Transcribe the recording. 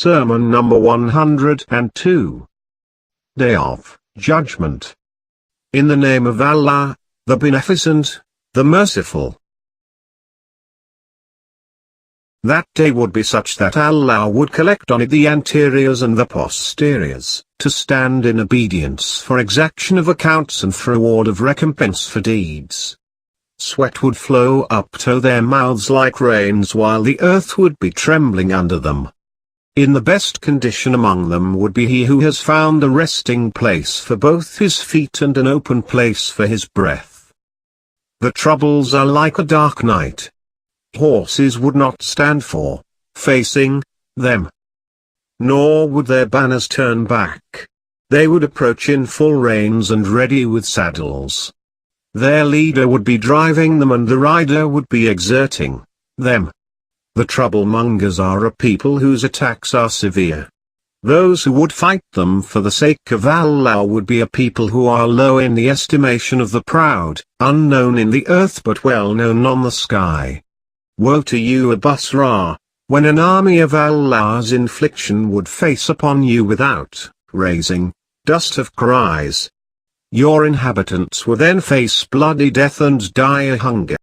Sermon number 102. Day of Judgment. In the name of Allah, the Beneficent, the Merciful. That day would be such that Allah would collect on it the anteriors and the posteriors, to stand in obedience for exaction of accounts and for reward of recompense for deeds. Sweat would flow up to their mouths like rains while the earth would be trembling under them. In the best condition among them would be he who has found a resting place for both his feet and an open place for his breath. The troubles are like a dark night. Horses would not stand facing them. Nor would their banners turn back. They would approach in full reins and ready with saddles. Their leader would be driving them and the rider would be exerting them. The troublemongers are a people whose attacks are severe. Those who would fight them for the sake of Allah would be a people who are low in the estimation of the proud, unknown in the earth but well known on the sky. Woe to you, Zad-e-Rah, when an army of Allah's infliction would face upon you without raising dust of cries. Your inhabitants would then face bloody death and dire hunger.